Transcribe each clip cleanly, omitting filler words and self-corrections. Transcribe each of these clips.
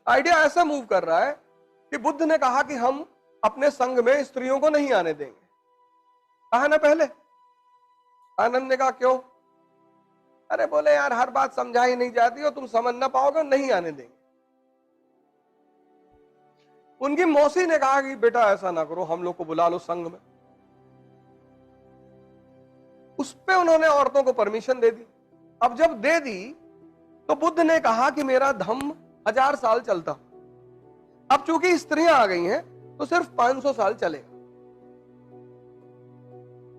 Idea ऐसा move कर रहा है कि बुद्ध ने कहा कि हम अपने संघ में स्त्रियों को नहीं आने देंगे, कहा ना पहले। आनंद ने कहा क्यों? अरे बोले यार हर बात समझाई नहीं जाती और तुम समझ ना पाओगे, नहीं आने देंगे। उनकी मौसी ने कहा कि बेटा ऐसा ना करो, हम लोग को बुला लो संघ में। उस पे उन्होंने औरतों को परमिशन दे दी। अब जब दे दी तो बुद्ध ने कहा कि मेरा धम्म 1000 साल चलता, अब चूंकि स्त्रियां आ गई हैं तो सिर्फ 500 साल चलेगा।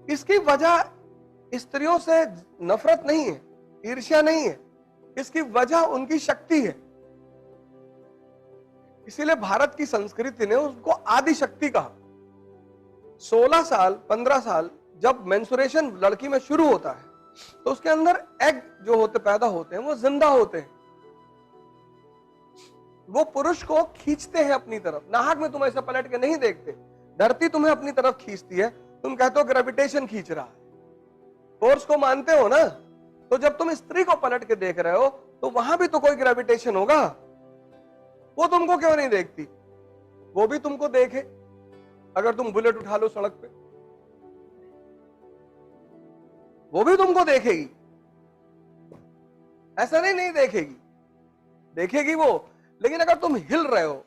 इसकी वजह स्त्रियों से नफरत नहीं है, ईर्ष्या नहीं है, इसकी वजह उनकी शक्ति है। इसीलिए भारत की संस्कृति ने उसको आदि शक्ति कहा। 16 साल 15 साल जब मेंस्ट्रुएशन लड़की में शुरू होता है तो उसके अंदर एग जो होते पैदा होते हैं वो जिंदा होते हैं, वो पुरुष को खींचते हैं अपनी तरफ। नाहक में तुम ऐसा पलट के नहीं देखते, धरती तुम्हें अपनी तरफ खींचती है, तुम कहते हो ग्रेविटेशन खींच रहा है, फोर्स को मानते हो ना। तो जब तुम स्त्री को पलट के देख रहे हो तो वहां भी तो कोई ग्रेविटेशन होगा, वो तुमको क्यों नहीं देखती? वो भी तुमको देखे। अगर तुम बुलेट उठा लो सड़क पे, वो भी तुमको देखेगी, ऐसा नहीं देखेगी, देखेगी वो। लेकिन अगर तुम हिल रहे हो,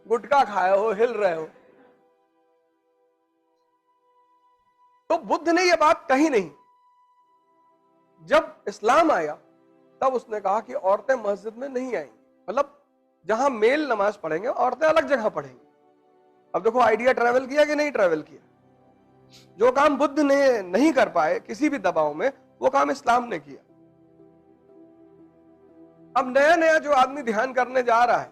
गुटखा खाए हो, हिल रहे हो, तो बुद्ध ने यह बात कही नहीं। जब इस्लाम आया तब उसने कहा कि औरतें मस्जिद में नहीं आएंगी, मतलब जहां मेल नमाज पढ़ेंगे औरतें अलग जगह पढ़ेंगी। अब देखो आइडिया ट्रैवल किया कि नहीं ट्रैवल किया? जो काम बुद्ध ने नहीं कर पाए किसी भी दबाव में, वो काम इस्लाम ने किया। अब नया नया जो आदमी ध्यान करने जा रहा है,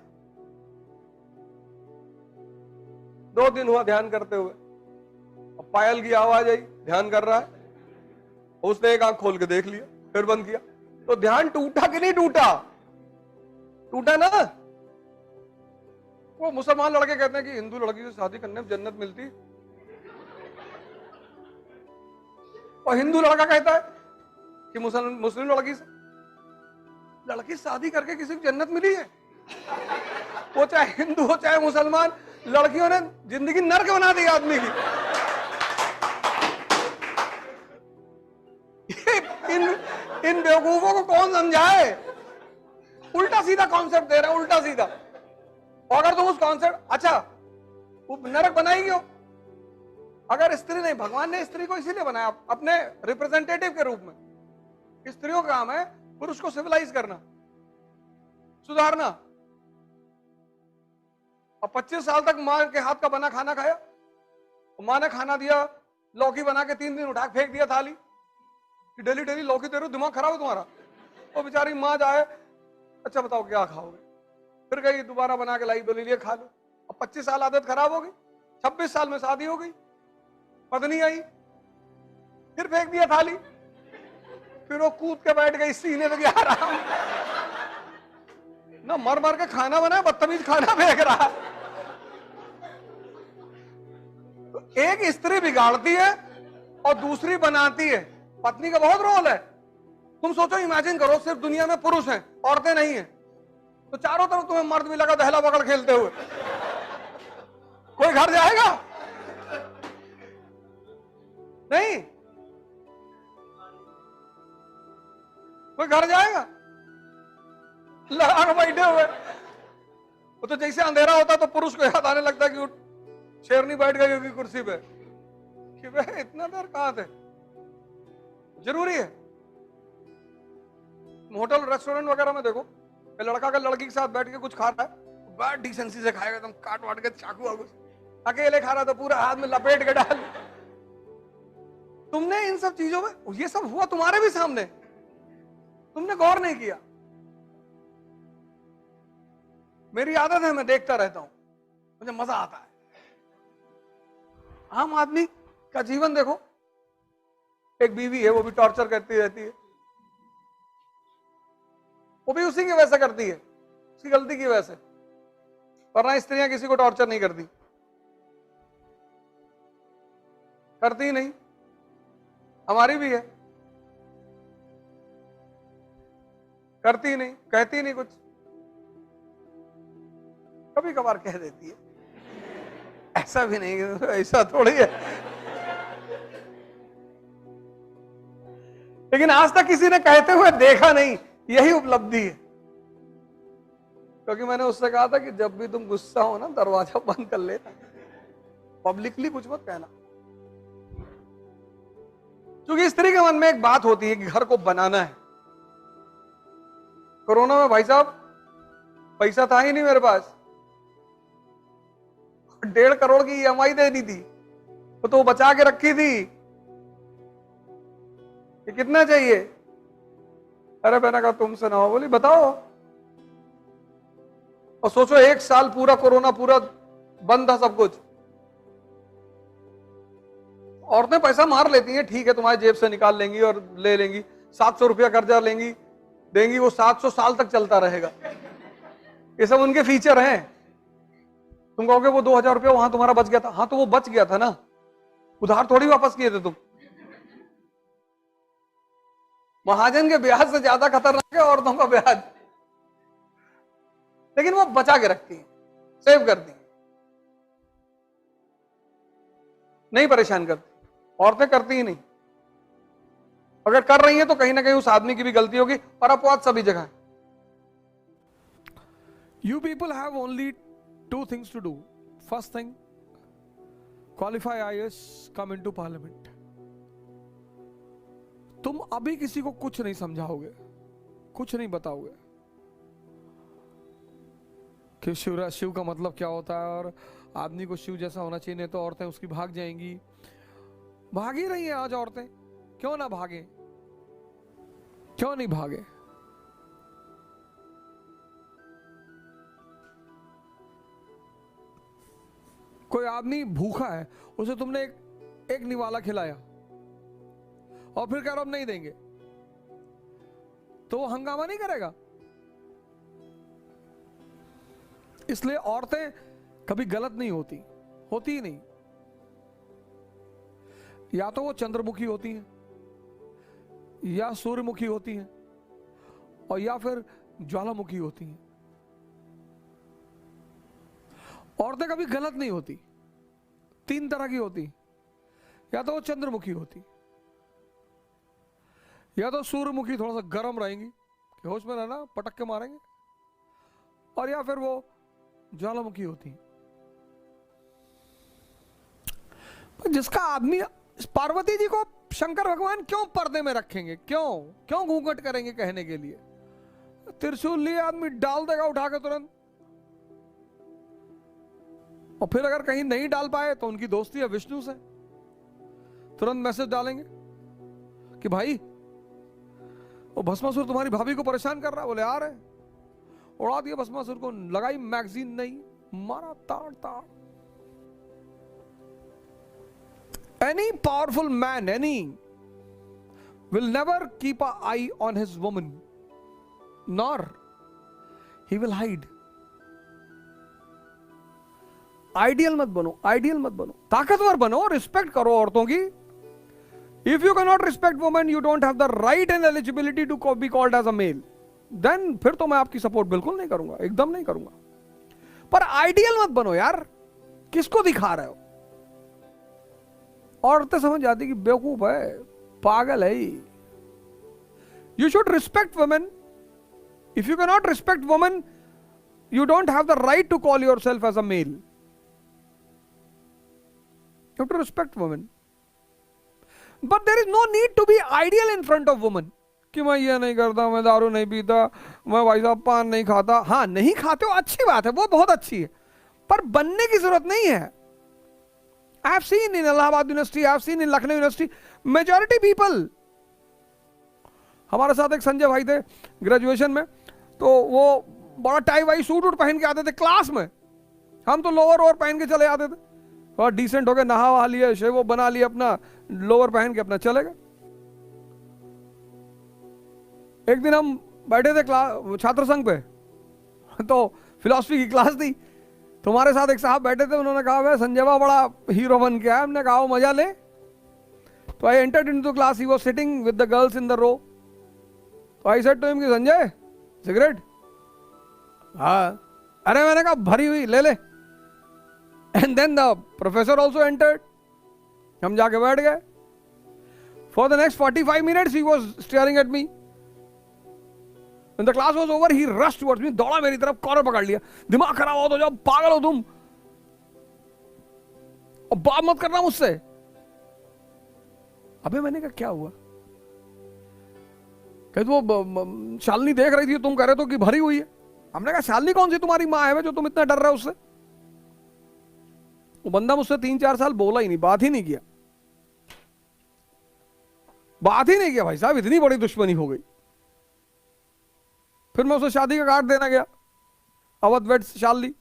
2 दिन हुआ ध्यान करते हुए, अब पायल की आवाज आई, ध्यान कर रहा है, उसने एक आंख खोल के देख लिया, फिर बंद किया, तो ध्यान टूटा कि नहीं टूटा? टूटा ना। वो मुसलमान लड़के कहते हैं कि हिंदू लड़की से शादी करने में जन्नत मिलती, और हिंदू लड़का कहता है कि मुस्लिम लड़की से शादी करके किसी को जन्नत मिली है। वो चाहे हिंदू हो चाहे मुसलमान, लड़कियों ने जिंदगी नर्क बना दी आदमी की। इन बेवकूफों को कौन समझाए? उल्टा सीधा कॉन्सेप्ट दे रहा है, उल्टा सीधा। और अगर तुम उस कॉन्सेप्ट, अच्छा वो नरक बनाई क्यों? अगर स्त्री नहीं, भगवान ने स्त्री को इसीलिए बनाया अपने रिप्रेजेंटेटिव के रूप में। स्त्रियों का काम है पुरुष को सिविलाइज करना, सुधारना। अब 25 साल तक मां के हाथ का बना खाना खाया, मां ने खाना दिया, लौकी बना के 3 दिन उठा के फेंक दिया थाली कि डेली डेली लौकी दे रहे हो, दिमाग खराब है तुम्हारा। वो बेचारी मां जाए, अच्छा बताओ क्या खाओगे? फिर गई दोबारा बना के लाई, बोली लिए खा लो। अब 25 साल आदत खराब हो गई, 26 साल में शादी हो गई, पत्नी आई, फिर फेंक दिया थाली, फिर वो कूद के बैठ गई सीने लगी आराम ना, मर मर के खाना बना, बदतमीज खाना फेंक रहा। तो एक स्त्री बिगाड़ती है और दूसरी बनाती है। पत्नी का बहुत रोल है। तुम सोचो, इमेजिन करो सिर्फ दुनिया में पुरुष हैं, औरतें नहीं हैं, तो चारों तरफ तुम्हें मर्द भी लगा दहला पकड़ खेलते हुए, कोई घर जाएगा? नहीं, कोई घर जाएगा? लगा के बैठे हुए। वो तो जैसे अंधेरा होता तो पुरुष को याद आने लगता कि शेरनी बैठ गई होगी कुर्सी पे, कि भाई इतना देर कहां थे। जरूरी है। होटल रेस्टोरेंट वगैरह में देखो, लड़का का लड़की के साथ बैठ के कुछ खा रहा है, बड़ा डिसेंसी से खाएगा, एकदम काट वाट के चाकू वाकू। अकेले खा रहा तो पूरा हाथ में लपेट के डाल। तुमने इन सब चीजों में, ये सब हुआ तुम्हारे भी सामने, तुमने गौर नहीं किया। मेरी आदत है, मैं देखता रहता हूं, मुझे मजा आता है। आम आदमी का जीवन देखो, एक बीवी है, वो भी टॉर्चर करती रहती है, वो भी उसी की वजह से करती है, उसकी गलती की वजह से। वरना स्त्रियां किसी को टॉर्चर नहीं करती, करती नहीं। हमारी भी है, करती नहीं, कहती नहीं कुछ। कभी कभार कह देती है, ऐसा भी नहीं, ऐसा थोड़ी है। लेकिन आज तक किसी ने कहते हुए देखा नहीं, यही उपलब्धि है। क्योंकि मैंने उससे कहा था कि जब भी तुम गुस्सा हो ना, दरवाजा बंद कर लेना, पब्लिकली कुछ मत कहना। क्योंकि स्त्री के मन में एक बात होती है कि घर को बनाना है। कोरोना में भाई साहब पैसा था ही नहीं मेरे पास, 1.5 करोड़ की EMI देनी थी, तो बचा के रखी थी कि कितना चाहिए। अरे मैंने कहा तुमसे ना हो, बोली बताओ। और सोचो 1 साल पूरा कोरोना पूरा बंद था सब कुछ। औरतें पैसा मार लेती हैं, ठीक है, तुम्हारी जेब से निकाल लेंगी और ले लेंगी, 700 रुपया कर्जा लेंगी, देंगी, वो 700 साल तक चलता रहेगा। ये सब उनके फीचर हैं। तुम कहोगे वो 2000 रुपया वहां तुम्हारा बच गया था, हाँ तो वो बच गया था ना, उधार थोड़ी वापस किए थे तुम। महाजन के ब्याज से ज्यादा खतरनाक है औरतों का ब्याज। लेकिन वो बचा के रखती है, सेव करती है, नहीं परेशान करती। औरतें करती ही नहीं। अगर कर रही हैं तो कहीं ना कहीं उस आदमी की भी गलती होगी, और अपवाद सभी जगह है। You people have only 2 things to do. First thing, qualify IAS, come into parliament. तुम अभी किसी को कुछ नहीं समझाओगे, कुछ नहीं बताओगे कि शिव का मतलब क्या होता है और आदमी को शिव जैसा होना चाहिए, नहीं तो औरतें उसकी भाग जाएंगी। भाग ही रही हैं आज औरतें, क्यों ना भागे, क्यों नहीं भागे? कोई आदमी भूखा है, उसे तुमने एक निवाला खिलाया और फिर कह रहे हो नहीं देंगे, तो वो हंगामा नहीं करेगा? इसलिए औरतें कभी गलत नहीं होती, होती ही नहीं। या तो वो चंद्रमुखी होती हैं, या सूर्यमुखी होती हैं, और या फिर ज्वालामुखी होती हैं। औरतें कभी गलत नहीं होती। 3 तरह की होती, या तो वो चंद्रमुखी होती, या तो सूर्यमुखी थोड़ा सा गर्म रहेंगी कि होश में रहना, पटक के मारेंगे, और या फिर वो ज्वालामुखी होती। जिसका आदमी, पार्वती जी को शंकर भगवान क्यों पर्दे में रखेंगे? क्यों घूंघट करेंगे कहने के लिए? त्रिशूल लिए आदमी डाल देगा उठा के तुरंत। और फिर अगर कहीं नहीं डाल पाए तो उनकी दोस्ती है विष्णु से, तुरंत मैसेज डालेंगे कि भाई वो भस्मासुर तुम्हारी भाभी को परेशान कर रहा है। बोले आ रहे, उड़ा दिया भस्मासुर को, लगाई मैगजीन, नहीं मारा ताड़ ताड़। Any powerful man, will never keep an eye on his woman, nor he will hide. Ideal मत बनो, ताकतवर बनो, रिस्पेक्ट करो औरतों की। If you cannot respect women, you don't have the right and eligibility to be called as a male. Then फिर तो मैं आपकी सपोर्ट बिल्कुल नहीं करूंगा, एकदम नहीं करूंगा। पर आइडियल मत बनो यार, किसको दिखा रहे हो? औरतें समझ जाती कि बेवकूफ है, पागल है। You should respect women. If you cannot respect women, you don't have the right to call yourself as a male. You have to respect women. But there is no need to be ideal in front of women. कि मैं ये नहीं करता, मैं दारू नहीं पीता, मैं भाई साहब पान नहीं खाता। हाँ, नहीं खाते हो, अच्छी बात है, वो बहुत अच्छी है, पर बनने की जरूरत नहीं है। I have seen in Allahabad University, I have seen in Lucknow University, majority people. हमारे साथ एक संजय भाई थे ग्रेजुएशन में, तो वो बड़ा टाई वाई सूट पहन के आते थे क्लास में। हम तो लोअर और पहन के चले आते थे, और डिसेंट हो गए, नहा वहा लिए, शेव बना लिए, अपना लोअर पहन के अपना चले गए। एक दिन हम बैठे थे छात्र संघ पे, तो फिलॉसफी की क्लास थी, तो हमारे साथ एक साहब बैठे थे, उन्होंने कहा भाई संजय बड़ा हीरो बन के आया। हमने कहा वो मजा ले। तो I entered into class, he was sitting with the girls in the row. तो आई सेड टू हिम कि संजय सिगरेट? हाँ। अरे मैंने कहा भरी हुई ले ले। And then the professor also entered. हम जाके बैठ गए। For the next 45 minutes he was staring at me. When the class was over, he rushed towards me, दौड़ा मेरी तरफ, कॉलर पकड़ लिया। दिमाग खराब हो तो जाओ, पागल हो तुम, और बात मत करना मुझसे। अबे मैंने कहा क्या हुआ? कहते वो शालिनी देख रही थी, तुम कह रहे तो कि भरी हुई है। हमने कहा शालिनी कौन सी तुम्हारी माँ है जो तुम इतना डर रहे हो उससे? वो बंदा मुझसे 3-4 साल बोला ही नहीं, बात ही नहीं किया, बात ही नहीं किया भाई साहब, इतनी बड़ी दुश्मनी हो गई। फिर मैं उसे शादी का कार्ड देना गया, अवध वेड्स शालिनी।